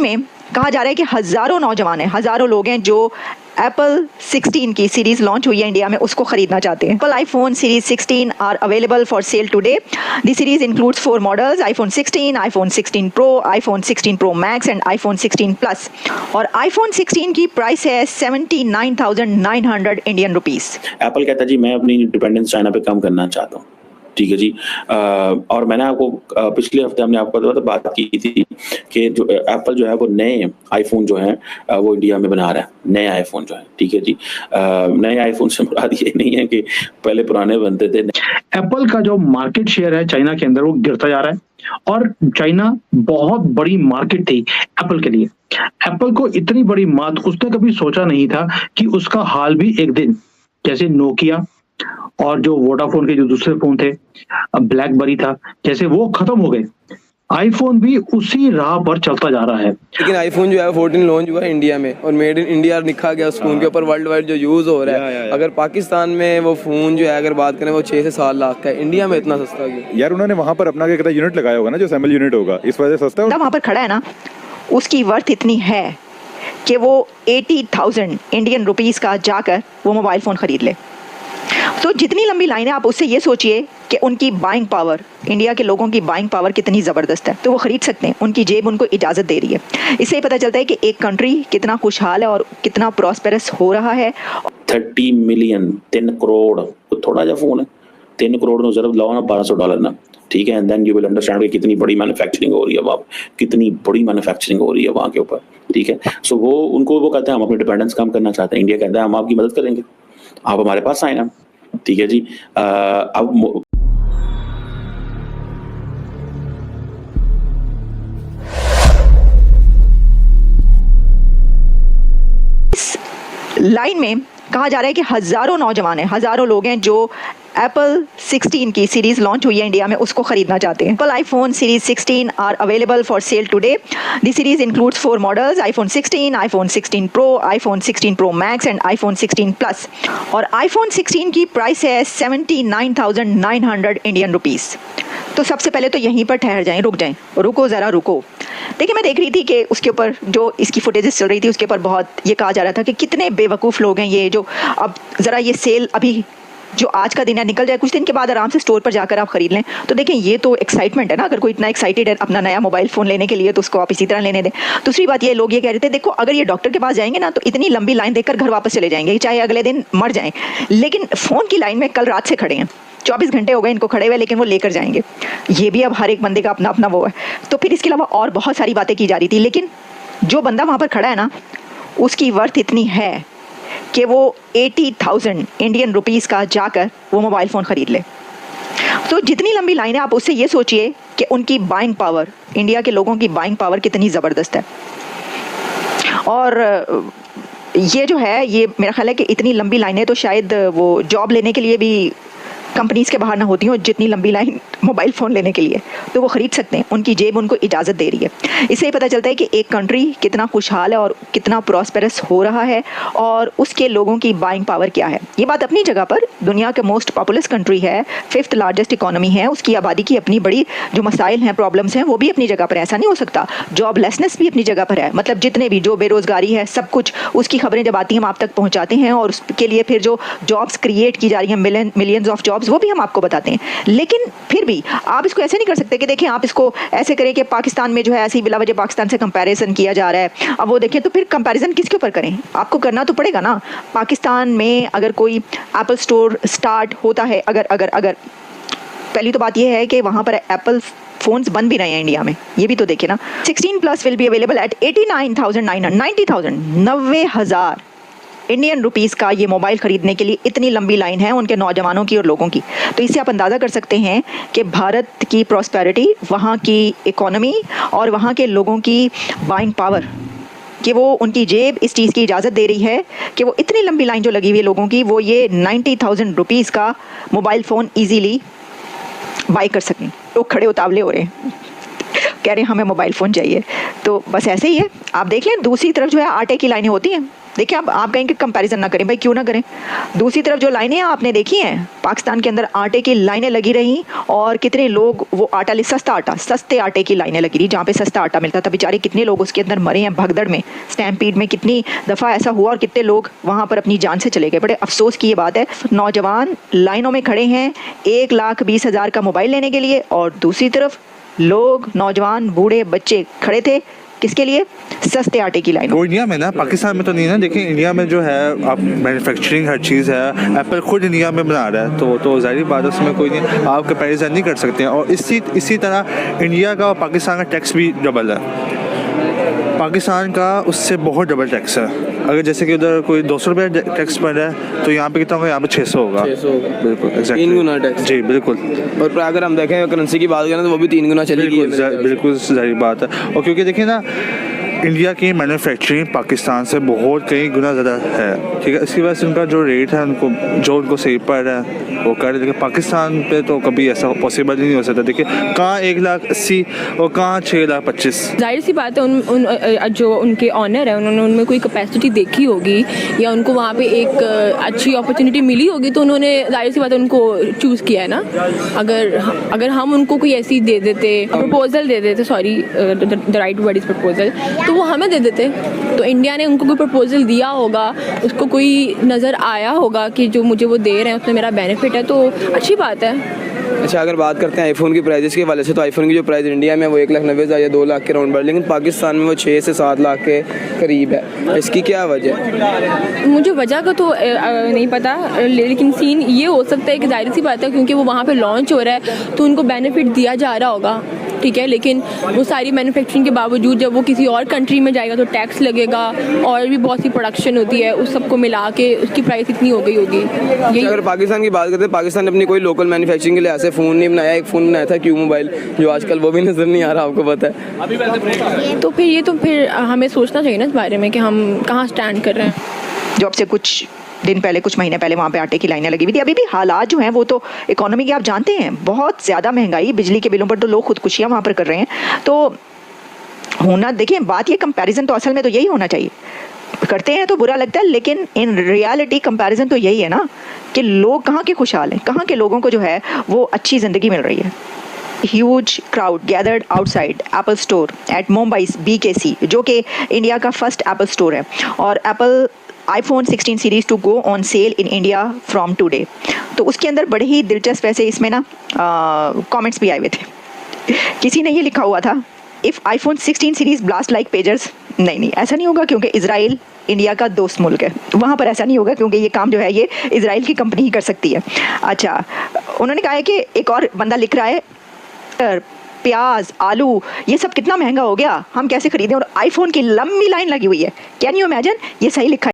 में कहा जा रहा है कि हज़ारों नौजवान हैं, हज़ारों लोग हैं जो एप्पल 16 की सीरीज लॉन्च हुई है इंडिया में, उसको खरीदना चाहते हैं। Apple iPhone series 16 are available for sale today. The series includes 4 models: iPhone 16, iPhone 16 Pro, iPhone 16 Pro Max and iPhone 16 Plus. और आईफोन 16 की प्राइस है 79,900 इंडियन रुपीस। एप्पल कहता है जी मैं अपनी डिपेंडेंस चाइना पे कम करना चाहता हूँ, ठीक है जी। और मैंने आपको पिछले हफ्ते हमने आपको बात की थी कि जो एप्पल जो है वो नए आईफोन जो है वो इंडिया में बना रहा है, नए आईफोन जो है, ठीक है जी। नए आईफोन से मुराद ये नहीं है कि पहले पुराने बनते थे। एप्पल का जो मार्केट शेयर है चाइना के अंदर वो गिरता जा रहा है और चाइना बहुत बड़ी मार्केट थी एप्पल के लिए। एप्पल को इतनी बड़ी मात उसने कभी सोचा नहीं था कि उसका हाल भी एक दिन जैसे नोकिया और जो वोडाफोन के जो दूसरे फोन थे, ब्लैकबेरी था, जैसे वो खत्म हो गए, आईफोन भी उसी राह पर चलता जा रहा है। लेकिन आईफोन जो है 14 लॉन्च हुआ है इंडिया में और मेड इन इंडिया लिखा गया उस फोन के ऊपर। वर्ल्ड वाइड जो यूज हो रहा है, अगर पाकिस्तान में वो फोन जो है अगर बात करें वो 6 से 7 लाख का है, इंडिया में इतना सस्ता क्यों? यार उन्होंने वहाँ पर अपना क्या यूनिट लगाया होगा ना, जो असेंबल यूनिट होगा, इस वजह से सस्ता है। वहाँ पर खड़ा है ना, उसकी वर्थ इतनी है कि वो 80,000 इंडियन रुपीस का जाकर वो मोबाइल फ़ोन ख़रीद ले। तो जितनी लंबी लाइन है, आप उससे ये सोचिए कि उनकी बाइंग पावर, इंडिया के लोगों की बाइंग पावर कितनी ज़बरदस्त है। तो वो ख़रीद सकते हैं, उनकी जेब उनको इजाज़त दे रही है। इससे ही पता चलता है कि एक कंट्री कितना खुशहाल है और कितना प्रॉस्पेरस हो रहा है। 30 मिलियन 3 करोड़ तो थोड़ा जा फोन है। 3 करोड़ नो जरूर लाओ ना $1200 ना, ठीक है। And then you will understand कि कितनी बड़ी मैन्युफैक्चरिंग हो रही है वहाँ, कितनी बड़ी मैन्युफैक्चरिंग हो रही है वहाँ के ऊपर, ठीक है। सो वो कहते हैं हम अपनी डिपेंडेंस कम करना चाहते हैं। इंडिया कहता है हम आपकी मदद करेंगे, आप हमारे पास आए ना, ठीक है जी। अब लाइन में कहा जा रहा है कि हज़ारों नौजवान हैं, हज़ारों लोग हैं जो एप्पल 16 की सीरीज लॉन्च हुई है इंडिया में, उसको खरीदना चाहते हैं। Apple iPhone series 16 are available for sale today. The series includes 4 models: iPhone 16, iPhone 16 Pro, iPhone 16 Pro Max and iPhone 16 Plus. और आईफोन 16 की प्राइस है 79,900 इंडियन रुपीस। तो सबसे पहले तो यहीं पर ठहर जाएं, रुको ज़रा रुको। देखिए, मैं देख रही थी कि उसके ऊपर जो इसकी फुटेजेस चल रही थी उसके ऊपर बहुत ये कहा जा रहा था कि कितने बेवकूफ़ लोग हैं ये, जो अब ज़रा ये सेल अभी जो आज का दिन है निकल जाए, कुछ दिन के बाद आराम से स्टोर पर जाकर आप खरीद लें। तो देखें, ये तो एक्साइटमेंट है ना। अगर कोई इतना एक्साइटेड है अपना नया मोबाइल फ़ोन लेने के लिए तो उसको आप इसी तरह लेने दें। दूसरी बात, ये लोग ये कह रहे थे, देखो अगर ये डॉक्टर के पास जाएंगे ना तो इतनी लंबी लाइन देखकर घर वापस चले जाएंगे, चाहे अगले दिन मर जाएं। लेकिन फ़ोन की लाइन में कल रात से खड़े हैं, 24 घंटे हो गए इनको खड़े हुए, लेकिन वो लेकर जाएंगे। ये भी अब हर एक बंदे का अपना अपना वो है। तो फिर इसके अलावा और बहुत सारी बातें की जा रही थी, लेकिन जो बंदा वहाँ पर खड़ा है ना, उसकी वर्थ इतनी है कि वो 80,000 इंडियन रुपीस का जाकर वो मोबाइल फ़ोन ख़रीद ले। तो जितनी लंबी लाइन है, आप उससे ये सोचिए कि उनकी बाइंग पावर, इंडिया के लोगों की बाइंग पावर कितनी ज़बरदस्त है। और ये जो है, ये मेरा ख्याल है कि इतनी लंबी लाइनें तो शायद वो जॉब लेने के लिए भी कंपनीज़ के बाहर ना होती हूँ, जितनी लंबी लाइन मोबाइल फ़ोन लेने के लिए। तो वो ख़रीद सकते हैं, उनकी जेब उनको इजाज़त दे रही है। इससे ही पता चलता है कि एक कंट्री कितना खुशहाल है और कितना प्रॉस्पेरस हो रहा है और उसके लोगों की बाइंग पावर क्या है। ये बात अपनी जगह पर, दुनिया के मोस्ट पॉपुलस कंट्री है, 5th लार्जेस्ट इकोनॉमी है, उसकी आबादी की अपनी बड़ी जो मसाइल हैं, प्रॉब्लम्स हैं, वो भी अपनी जगह पर। ऐसा नहीं हो सकता। जॉबलेसनेस भी अपनी जगह पर है, मतलब जितने भी जो बेरोज़गारी है, सब कुछ उसकी खबरें जब आती हैं हम आप तक पहुँचाते हैं, और उसके लिए फिर जो जॉब्स क्रिएट की जा रही हैं, मिलियंस ऑफ जॉब्स, वो भी हम आपको बताते हैं। लेकिन फिर भी आप इसको ऐसे नहीं कर सकते कि देखें, आप इसको ऐसे करें कि पाकिस्तान में जो है ऐसी बिला वजह पाकिस्तान से कंपैरिजन किया जा रहा है। अब वो देखें तो फिर कंपैरिजन किसके ऊपर करें? आपको करना तो पड़ेगा ना। पाकिस्तान में अगर कोई एप्पल स्टोर स्टार्ट होता है, अगर पहली तो बात यह है कि वहाँ पर एप्पल फोन्स बन भी रहे हैं इंडिया में, ये भी तो देखें ना। 16 plus will be available at 89,990 90,000 Indian rupees का ये मोबाइल ख़रीदने के लिए इतनी लंबी लाइन है उनके नौजवानों की और लोगों की। तो इससे आप अंदाज़ा कर सकते हैं कि भारत की प्रॉस्पेरिटी, वहाँ की इकोनॉमी और वहाँ के लोगों की बाइंग पावर, कि वो उनकी जेब इस चीज़ की इजाज़त दे रही है कि वो इतनी लंबी लाइन जो लगी हुई है लोगों की, वो ये 90,000 रुपीज़ का मोबाइल फ़ोन ईजीली बाई कर सकें। लोग खड़े उतावले हो रहे हैं, कह रहे हैं हमें मोबाइल फ़ोन चाहिए। तो बस ऐसे ही है। आप देख लें, दूसरी तरफ जो है आटे की लाइनें होती हैं, देखिए आप कहेंगे कंपैरिजन ना करें, भाई क्यों ना करें। दूसरी तरफ जो लाइनें आपने देखी हैं, पाकिस्तान के अंदर आटे की लाइनें लगी रही और कितने लोग वो आटा सस्ते आटे की लाइनें लगी रही, जहाँ पे सस्ता आटा मिलता था, बेचारे कितने लोग उसके अंदर मरे हैं भगदड़ में, स्टैम्पीड में कितनी दफ़ा ऐसा हुआ और कितने लोग वहाँ पर अपनी जान से चले गए। बड़े अफसोस की ये बात है। नौजवान लाइनों में खड़े हैं 1,20,000 का मोबाइल लेने के लिए, और दूसरी तरफ लोग, नौजवान, बूढ़े, बच्चे खड़े थे किसके लिए? सस्ते आटे की लाइन। वो इंडिया में ना, पाकिस्तान में तो नहीं ना। देखिए इंडिया में जो है आप मैन्युफैक्चरिंग हर चीज़ है, एप्पल खुद इंडिया में बना रहा है, तो ज़ाहिर बात है उसमें कोई नहीं, आप कंपैरिजन नहीं कर सकते हैं। और इसी तरह इंडिया का और पाकिस्तान का टैक्स भी डबल है। पाकिस्तान का उससे बहुत डबल टैक्स है। अगर जैसे कि उधर कोई 200 रुपये टैक्स पड़ रहा है तो यहाँ पे कितना होगा? यहाँ पे 600 होगा। 600 होगा, बिल्कुल, एग्जैक्टली 3 गुना टैक्स। जी बिल्कुल। और अगर हम देखें करेंसी की बात करें तो वो भी 3 गुना चलेगी। बिल्कुल जाहिर बात है। और क्योंकि देखिए ना, इंडिया की मैन्युफैक्चरिंग पाकिस्तान से बहुत कई गुना ज़्यादा है, ठीक है। इसकी वजह से उनका जो रेट है, उनको सही पड़ रहा है वो कर रहे। लेकिन पाकिस्तान पे तो कभी ऐसा पॉसिबल ही नहीं हो सकता। देखिए कहाँ 1,80,000 और कहाँ 6,25,000। जाहिर सी बात है उन जो उनके ऑनर है उन्होंने उनमें कोई कैपेसिटी देखी होगी या उनको वहाँ पे एक अच्छी अपॉर्चुनिटी मिली होगी, तो उन्होंने जाहिर सी बात है उनको चूज़ किया है ना। अगर हम उनको कोई ऐसी दे देते, प्रपोजल दे देते, sorry the right word is proposal, तो वो हमें दे देते। तो इंडिया ने उनको कोई प्रपोजल दिया होगा, उसको कोई नज़र आया होगा कि जो मुझे वो दे रहे हैं उसमें मेरा बेनिफिट है, तो अच्छी बात है। अच्छा, अगर बात करते हैं आईफोन की प्राइजेस के वाले से, तो आईफोन की जो प्राइस इंडिया में वो 1,90,000 या 2 लाख के राउंड पर, लेकिन पाकिस्तान में वो 6 से 7 लाख के करीब है। इसकी क्या वजह है? मुझे वजह का तो नहीं पता, लेकिन सीन ये हो सकता है कि जाहिर सी बात है क्योंकि वो वहाँ पे लॉन्च हो रहा है तो उनको बेनिफिट दिया जा रहा होगा, ठीक है। लेकिन वो सारी मैन्युफैक्चरिंग के बावजूद जब वो किसी और कंट्री में जाएगा तो टैक्स लगेगा और भी बहुत सी प्रोडक्शन होती है, उस सबको मिला के उसकी प्राइस इतनी हो गई होगी। यही अगर पाकिस्तान की बात करते हैं, पाकिस्तान ने अपनी कोई लोकल मैन्युफैक्चरिंग के लिए ऐसे फ़ोन नहीं बनाया। एक फ़ोन बनाया था क्यू मोबाइल, जो आजकल वो भी नज़र नहीं आ रहा, आपको पता है। तो फिर हमें सोचना चाहिए ना इस बारे में कि हम कहाँ स्टैंड कर रहे हैं। जो अब से कुछ दिन पहले, कुछ महीने पहले वहाँ पे आटे की लाइनें लगी हुई थी। अभी भी हालात जो हैं वो तो इकोनॉमी के आप जानते हैं, बहुत ज़्यादा महंगाई, बिजली के बिलों पर तो लोग खुदकुशियाँ वहाँ पर कर रहे हैं। तो होना, देखिए बात ये कंपैरिजन तो असल में तो यही होना चाहिए। करते हैं तो बुरा लगता है, लेकिन इन रियलिटी कंपैरिजन तो यही है ना कि लोग कहाँ के खुशहाल हैं, कहाँ के लोगों को जो है वो अच्छी ज़िंदगी मिल रही है। Huge crowd gathered outside Apple store at Mumbai's BKC, जो कि इंडिया का फर्स्ट एप्पल स्टोर है, और Apple iPhone 16 series to go on sale in India from today. तो उसके अंदर बड़े ही दिलचस्प ऐसे इसमें ना कमेंट्स भी आए हुए थे। किसी ने ये लिखा हुआ था, if iPhone 16 series blast like pagers. नहीं, ऐसा नहीं होगा क्योंकि इजराइल इंडिया का दोस्त मुल्क है, वहाँ पर ऐसा नहीं होगा क्योंकि ये काम जो है ये इजराइल की कंपनी ही कर सकती है। अच्छा, उन्होंने कहा है कि एक और बंदा लिख रहा है, प्याज, आलू, ये सब कितना महंगा हो गया, हम कैसे खरीदें, और आईफोन की लंबी लाइन लगी हुई है। Can you imagine? ये सही लिखा है।